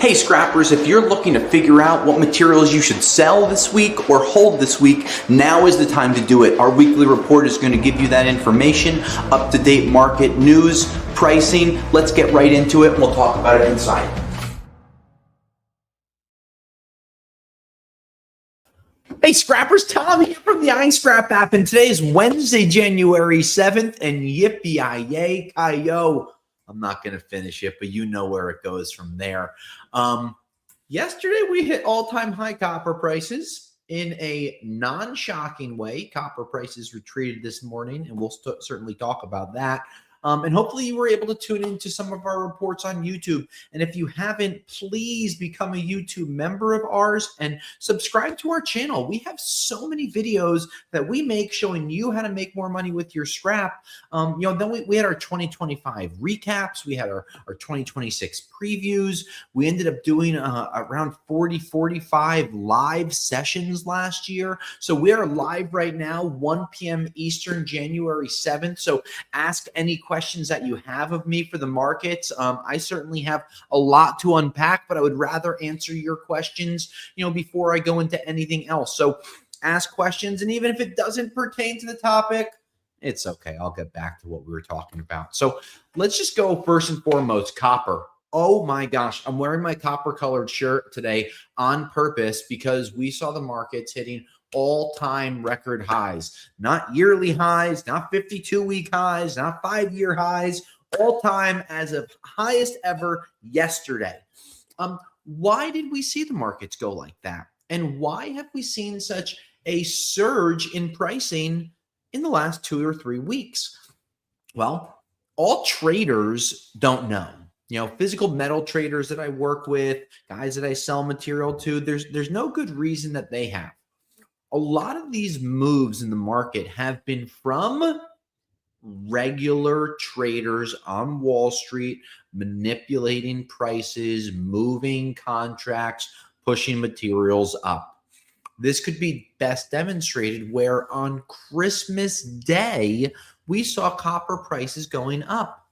Hey scrappers, if you're looking to figure out what materials you should sell this week or hold this week, now is the time to do it. Our weekly report is going to give you that information, up-to-date market news, pricing. Let's get right into it and we'll talk about it inside. Hey scrappers, Tom here from the iScrap app, and today is Wednesday, January 7th, and yippee-yi-yay, Kayo. I'm not going to finish it, but you know where it goes from there. Yesterday, we hit all-time high copper prices in a non-shocking way. Copper prices retreated this morning, and we'll certainly talk about that. And hopefully you were able to tune into some of our reports on YouTube. And if you haven't, please become a YouTube member of ours and subscribe to our channel. We have so many videos that we make showing you how to make more money with your scrap. Then we had our 2025 recaps. We had our 2026 previews. We ended up doing around 45 live sessions last year. So we are live right now, 1 p.m. Eastern, January 7th. So ask any questions that you have of me for the markets. I certainly have a lot to unpack, but I would rather answer your questions, before I go into anything else. So ask questions, and even if it doesn't pertain to the topic, it's okay. I'll get back to what we were talking about. So let's just go first and foremost, copper. Oh my gosh, I'm wearing my copper colored shirt today on purpose because we saw the markets hitting all-time record highs, not yearly highs, not 52-week highs, not 5-year highs, all-time as of highest ever yesterday. Why did we see the markets go like that? And why have we seen such a surge in pricing in the last 2 or 3 weeks? Well, all traders don't know. Physical metal traders that I work with, guys that I sell material to, there's no good reason that they have. A lot of these moves in the market have been from regular traders on Wall Street manipulating prices, moving contracts, pushing materials up. This could be best demonstrated where on Christmas Day, we saw copper prices going up.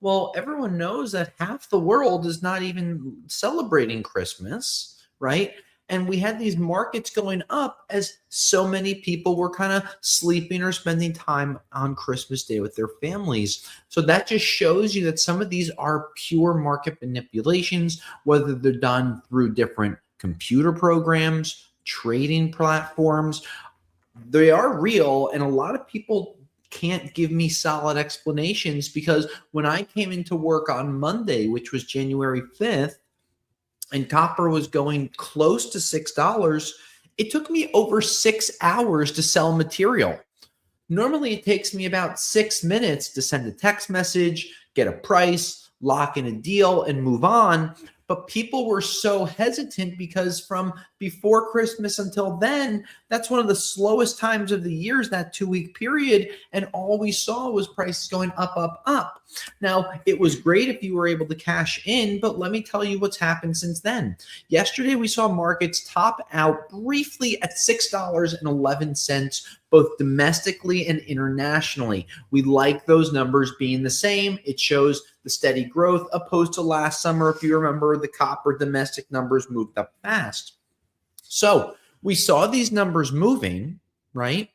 Well, everyone knows that half the world is not even celebrating Christmas, right? And we had these markets going up as so many people were kind of sleeping or spending time on Christmas Day with their families. So that just shows you that some of these are pure market manipulations, whether they're done through different computer programs, trading platforms. They are real, and a lot of people can't give me solid explanations because when I came into work on Monday, which was January 5th, and copper was going close to $6, it took me over 6 hours to sell material. Normally, it takes me about 6 minutes to send a text message, get a price, lock in a deal, and move on. But people were so hesitant because from before Christmas until then, that's one of the slowest times of the year, is that 2-week period. And all we saw was prices going up, up, up. Now, it was great if you were able to cash in, but let me tell you what's happened since then. Yesterday, we saw markets top out briefly at $6.11, both domestically and internationally. We like those numbers being the same. It shows the steady growth opposed to last summer. If you remember, the copper domestic numbers moved up fast. So we saw these numbers moving, right?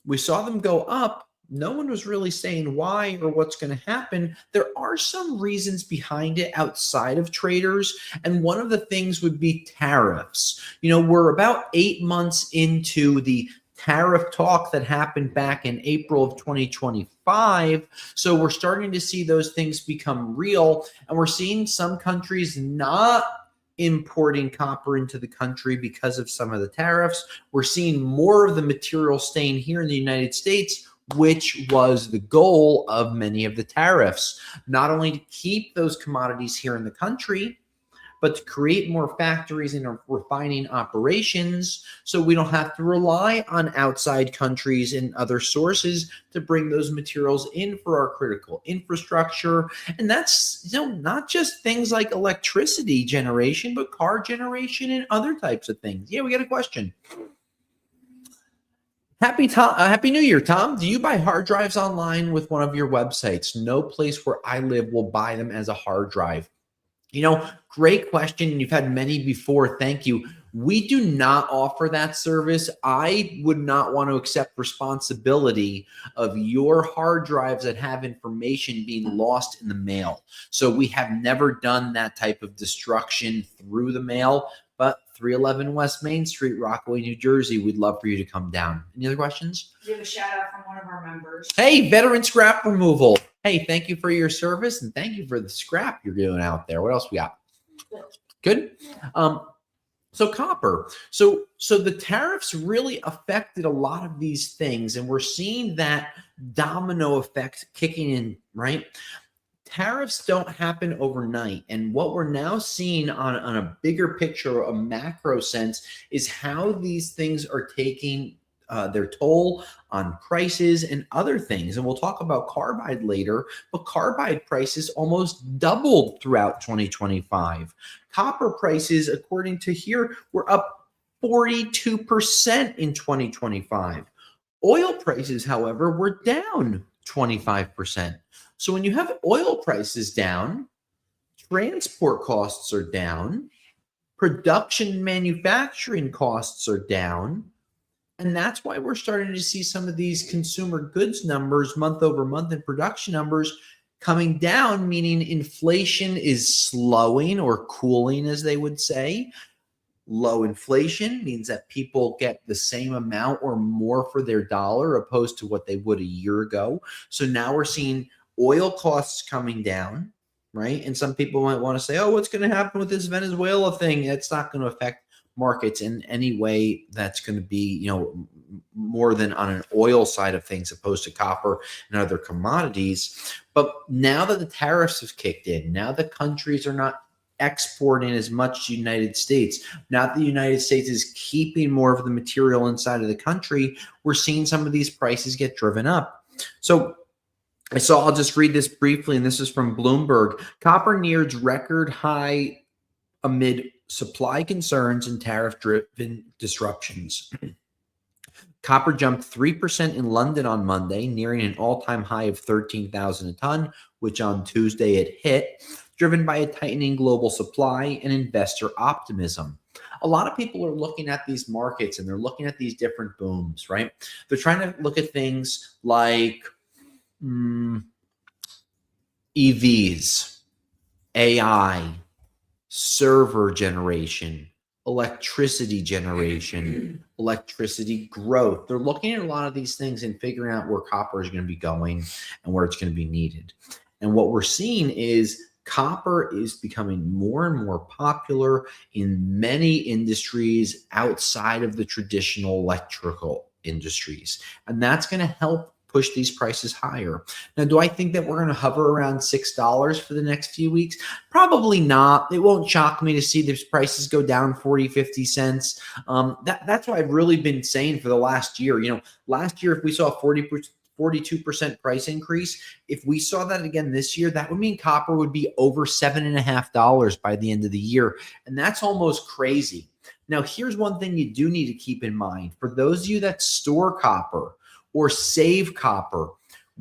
We saw them go up. No one was really saying why or what's going to happen. There are some reasons behind it outside of traders. And one of the things would be tariffs. We're about 8 months into the tariff talk that happened back in April of 2025. So we're starting to see those things become real. And we're seeing some countries not importing copper into the country because of some of the tariffs. We're seeing more of the material staying here in the United States, which was the goal of many of the tariffs. Not only to keep those commodities here in the country, but to create more factories and refining operations so we don't have to rely on outside countries and other sources to bring those materials in for our critical infrastructure. And that's not just things like electricity generation, but car generation and other types of things. Yeah, we got a question. Happy New Year, Tom. Do you buy hard drives online with one of your websites? No place where I live will buy them as a hard drive. Great question. You've had many before. Thank you. We do not offer that service. I would not want to accept responsibility of your hard drives that have information being lost in the mail. So we have never done that type of destruction through the mail, but 311 West Main Street, Rockaway, New Jersey, we'd love for you to come down. Any other questions? We have a shout out from one of our members. Hey, veteran scrap removal. Hey, thank you for your service and thank you for the scrap you're doing out there. What else we got? Good. So copper. So the tariffs really affected a lot of these things, and we're seeing that domino effect kicking in, right? Tariffs don't happen overnight. And what we're now seeing on a bigger picture, a macro sense, is how these things are taking their toll on prices and other things. And we'll talk about carbide later, but carbide prices almost doubled throughout 2025. Copper prices, according to here, were up 42% in 2025. Oil prices, however, were down 25%. So when you have oil prices down, transport costs are down, production manufacturing costs are down, and that's why we're starting to see some of these consumer goods numbers month over month and production numbers coming down, meaning inflation is slowing or cooling, as they would say. Low inflation means that people get the same amount or more for their dollar opposed to what they would a year ago. So now we're seeing oil costs coming down, right? And some people might want to say, oh, what's going to happen with this Venezuela thing? It's not going to affect markets in any way that's going to be, more than on an oil side of things opposed to copper and other commodities. But now that the tariffs have kicked in, now the countries are not exporting as much to the United States, now that the United States is keeping more of the material inside of the country, we're seeing some of these prices get driven up. So I'll just read this briefly, and this is from Bloomberg. Copper nears record high amid supply concerns and tariff-driven disruptions. Copper jumped 3% in London on Monday, nearing an all-time high of 13,000 a ton, which on Tuesday it hit, driven by a tightening global supply and investor optimism. A lot of people are looking at these markets and they're looking at these different booms, right? They're trying to look at things like EVs, AI, server generation, electricity generation, electricity growth. They're looking at a lot of these things and figuring out where copper is going to be going and where it's going to be needed. And what we're seeing is copper is becoming more and more popular in many industries outside of the traditional electrical industries. And that's going to help push these prices higher. Now, do I think that we're going to hover around $6 for the next few weeks? Probably not. It won't shock me to see these prices go down 40, 50 cents. That's what I've really been saying for the last year. Last year, if we saw a 42% price increase, if we saw that again this year, that would mean copper would be over $7.50 by the end of the year. And that's almost crazy. Now, here's one thing you do need to keep in mind. For those of you that store copper or save copper,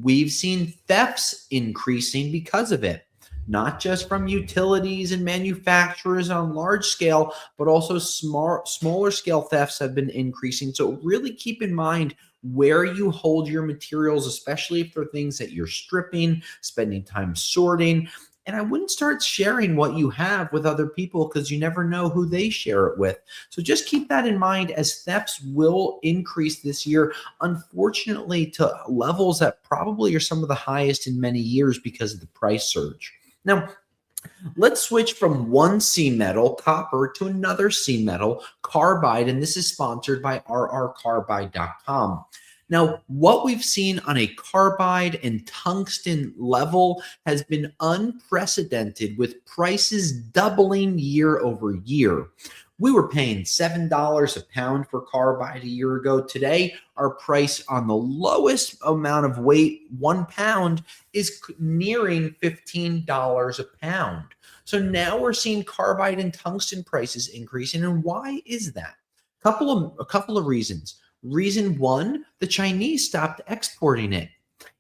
we've seen thefts increasing because of it, not just from utilities and manufacturers on large scale, but also smaller scale thefts have been increasing. So really keep in mind where you hold your materials, especially if they're things that you're stripping, spending time sorting. And I wouldn't start sharing what you have with other people because you never know who they share it with. So just keep that in mind as thefts will increase this year, unfortunately, to levels that probably are some of the highest in many years because of the price surge. Now, let's switch from one C metal, copper, to another C metal, carbide, and this is sponsored by rrcarbide.com. Now, what we've seen on a carbide and tungsten level has been unprecedented, with prices doubling year over year. We were paying $7 a pound for carbide a year ago. Today, our price on the lowest amount of weight, 1 pound, is nearing $15 a pound. So now we're seeing carbide and tungsten prices increasing. And why is that? A couple of reasons. Reason one, the Chinese stopped exporting it.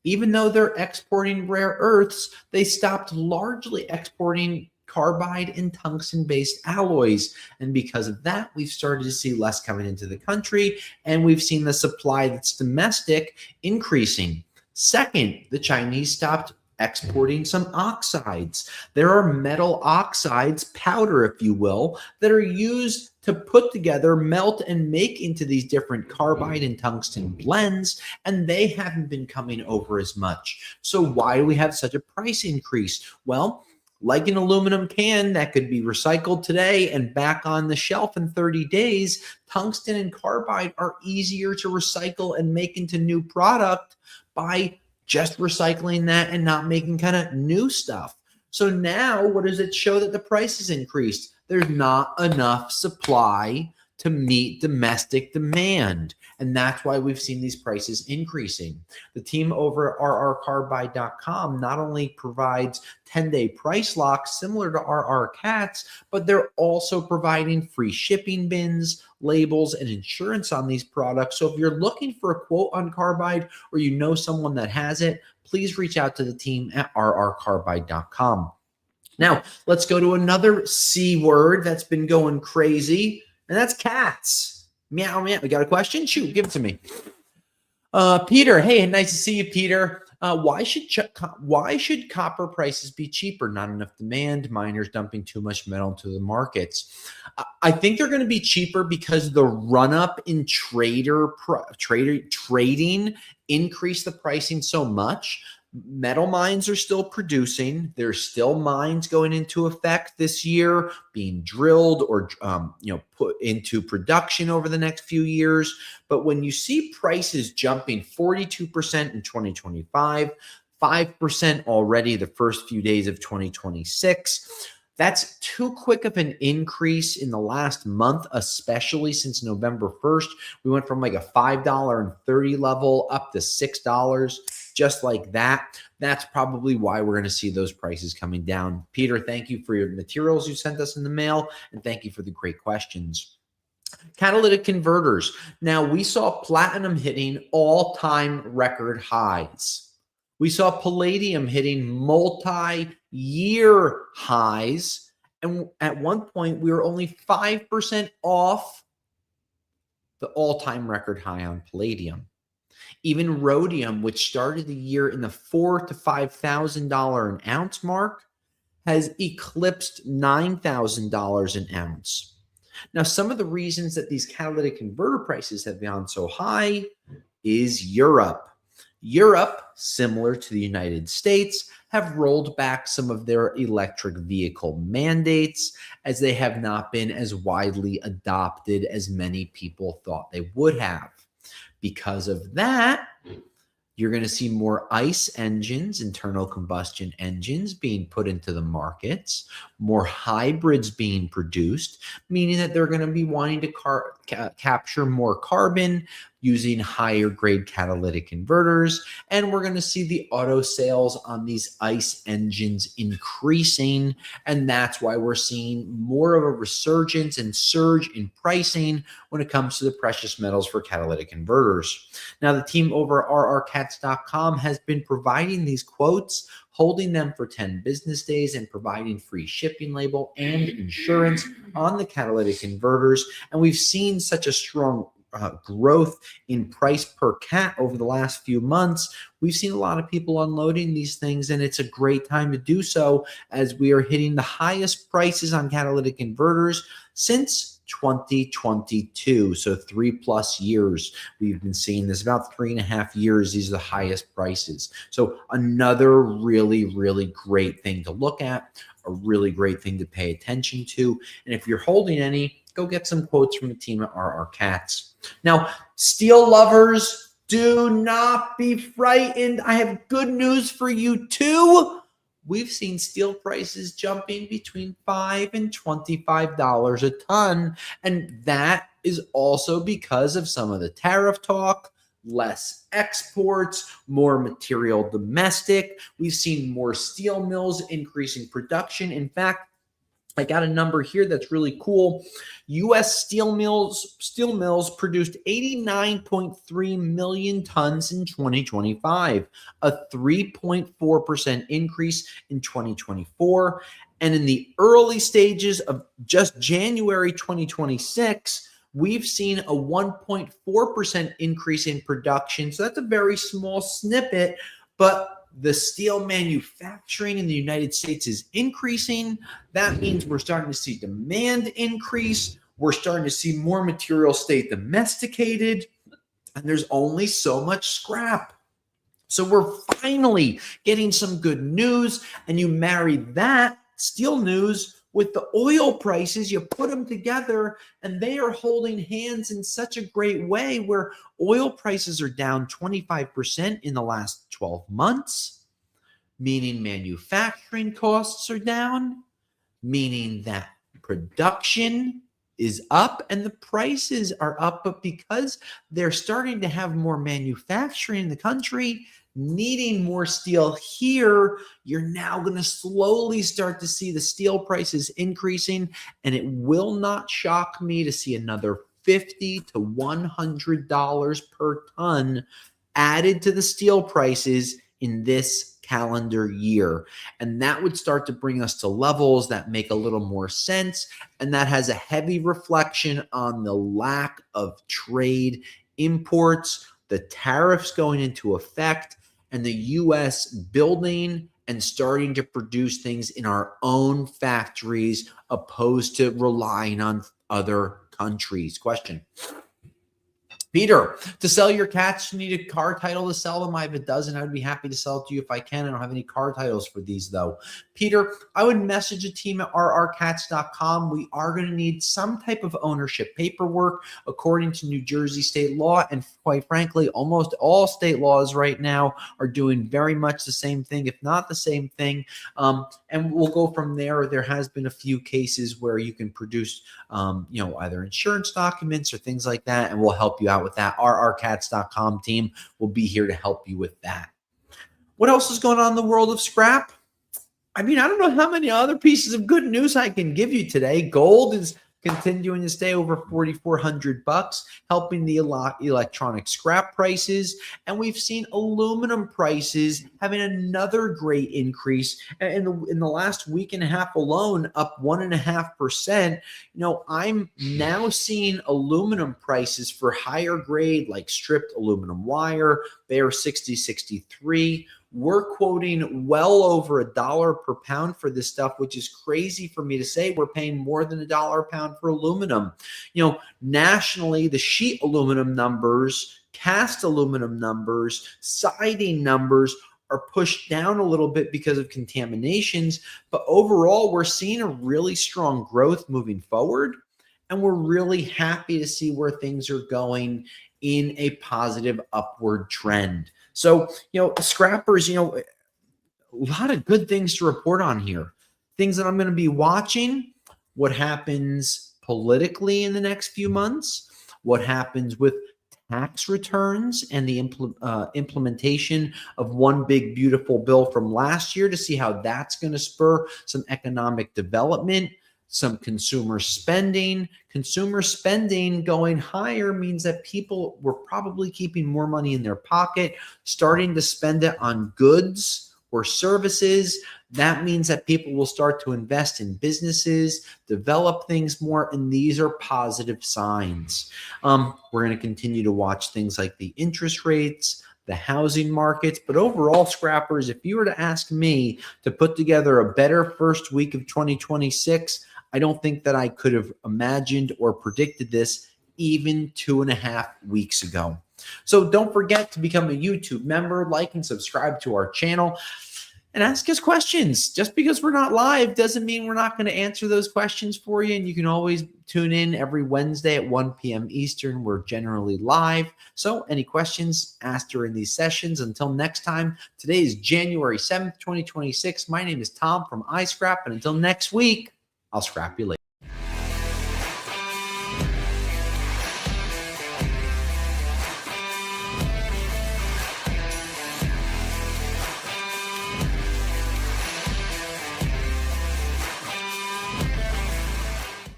Even though they're exporting rare earths, they stopped largely exporting carbide and tungsten-based alloys. And because of that, we've started to see less coming into the country, and we've seen the supply that's domestic increasing. Second, the Chinese stopped exporting some oxides. There are metal oxides, powder, if you will, that are used to put together, melt, and make into these different carbide and tungsten blends, and they haven't been coming over as much. So why do we have such a price increase? Well, like an aluminum can that could be recycled today and back on the shelf in 30 days, tungsten and carbide are easier to recycle and make into new product by just recycling that and not making kind of new stuff. So now what does it show? That the price has increased. There's not enough supply to meet domestic demand. And that's why we've seen these prices increasing. The team over at rrcarbide.com not only provides 10-day price locks similar to RR Cats, but they're also providing free shipping bins, labels, and insurance on these products. So if you're looking for a quote on carbide or you know someone that has it, please reach out to the team at rrcarbide.com. Now, let's go to another C word that's been going crazy, and that's cats. Meow, meow. We got a question? Shoot, give it to me. Peter, hey, nice to see you, Peter. Why should copper prices be cheaper? Not enough demand, miners dumping too much metal into the markets. I think they're going to be cheaper because the run-up in trading increased the pricing so much. Metal mines are still producing. There's still mines going into effect this year, being drilled or put into production over the next few years. But when you see prices jumping 42% in 2025, 5% already the first few days of 2026, that's too quick of an increase in the last month, especially since November 1st. We went from like a $5.30 level up to $6, just like that. That's probably why we're going to see those prices coming down. Peter, thank you for your materials you sent us in the mail, and thank you for the great questions. Catalytic converters. Now, we saw platinum hitting all-time record highs. We saw palladium hitting multi-year highs. And at one point, we were only 5% off the all-time record high on palladium. Even rhodium, which started the year in the $4,000 to $5,000 an ounce mark, has eclipsed $9,000 an ounce. Now, some of the reasons that these catalytic converter prices have gone so high is Europe. Europe, similar to the United States, have rolled back some of their electric vehicle mandates as they have not been as widely adopted as many people thought they would have. Because of that, you're going to see more ICE engines, internal combustion engines, being put into the markets, more hybrids being produced, meaning that they're going to be wanting to capture more carbon using higher grade catalytic converters. And we're going to see the auto sales on these ICE engines increasing. And that's why we're seeing more of a resurgence and surge in pricing when it comes to the precious metals for catalytic converters. Now, the team over at rrcats.com has been providing these quotes, holding them for 10 business days, and providing free shipping label and insurance on the catalytic converters. And we've seen such a strong growth in price per cat over the last few months. We've seen a lot of people unloading these things, and it's a great time to do so as we are hitting the highest prices on catalytic converters since 2022. So 3+ years we've been seeing this. About 3.5 years, these are the highest prices. So another really, really great thing to look at, a really great thing to pay attention to. And if you're holding any, go get some quotes from the team at RR Cats. Now, steel lovers, do not be frightened. I have good news for you too. We've seen steel prices jumping between $5 and $25 a ton. And that is also because of some of the tariff talk, less exports, more material domestic. We've seen more steel mills increasing production. In fact, I got a number here that's really cool. U.S. steel mills produced 89.3 million tons in 2025, a 3.4% increase in 2024. And in the early stages of just January 2026, we've seen a 1.4% increase in production. So that's a very small snippet, but the steel manufacturing in the United States is increasing. That means we're starting to see demand increase. We're starting to see more material stay domesticated, and there's only so much scrap. So we're finally getting some good news, and you marry that steel news with the oil prices, you put them together, and they are holding hands in such a great way where oil prices are down 25% in the last 12 months, meaning manufacturing costs are down, meaning that production is up and the prices are up. But because they're starting to have more manufacturing in the country, needing more steel here, you're now going to slowly start to see the steel prices increasing, and it will not shock me to see another $50 to $100 per ton added to the steel prices in this calendar year. And that would start to bring us to levels that make a little more sense, and that has a heavy reflection on the lack of trade imports, the tariffs going into effect, and the U.S. building and starting to produce things in our own factories opposed to relying on other countries. Question. Peter, to sell your cats, you need a car title to sell them. I have a dozen. I would be happy to sell it to you if I can. I don't have any car titles for these, though. Peter, I would message a team at rrcats.com. We are going to need some type of ownership paperwork according to New Jersey state law. And quite frankly, almost all state laws right now are doing very much the same thing, if not the same thing. And we'll go from there. There has been a few cases where you can produce, either insurance documents or things like that, and we'll help you out with that. rrcats.com team will be here to help you with that. What else is going on in the world of scrap? I mean, I don't know how many other pieces of good news I can give you today. Gold is continuing to stay over $4,400, helping the electronic scrap prices. And we've seen aluminum prices having another great increase in the last week and a half alone, up 1.5%. I'm now seeing aluminum prices for higher grade, like stripped aluminum wire, bare 6063. We're quoting well over $1 per pound for this stuff, which is crazy for me to say. We're paying more than $1 a pound for aluminum. Nationally, the sheet aluminum numbers, cast aluminum numbers, siding numbers are pushed down a little bit because of contaminations. But overall, we're seeing a really strong growth moving forward. And we're really happy to see where things are going in a positive upward trend. So, scrappers, a lot of good things to report on here. Things that I'm going to be watching: what happens politically in the next few months, what happens with tax returns and the implementation of one big beautiful bill from last year to see how that's going to spur some economic development. Some consumer spending. Consumer spending going higher means that people were probably keeping more money in their pocket, starting to spend it on goods or services. That means that people will start to invest in businesses, develop things more, and these are positive signs. We're going to continue to watch things like the interest rates, the housing markets, but overall, scrappers, if you were to ask me to put together a better first week of 2026, I don't think that I could have imagined or predicted this even 2.5 weeks ago. So don't forget to become a YouTube member, like and subscribe to our channel, and ask us questions. Just because we're not live doesn't mean we're not going to answer those questions for you. And you can always tune in every Wednesday at 1 p.m. Eastern. We're generally live. So any questions, asked during these sessions. Until next time, today is January 7th, 2026. My name is Tom from iScrap. And until next week, I'll scrap you later.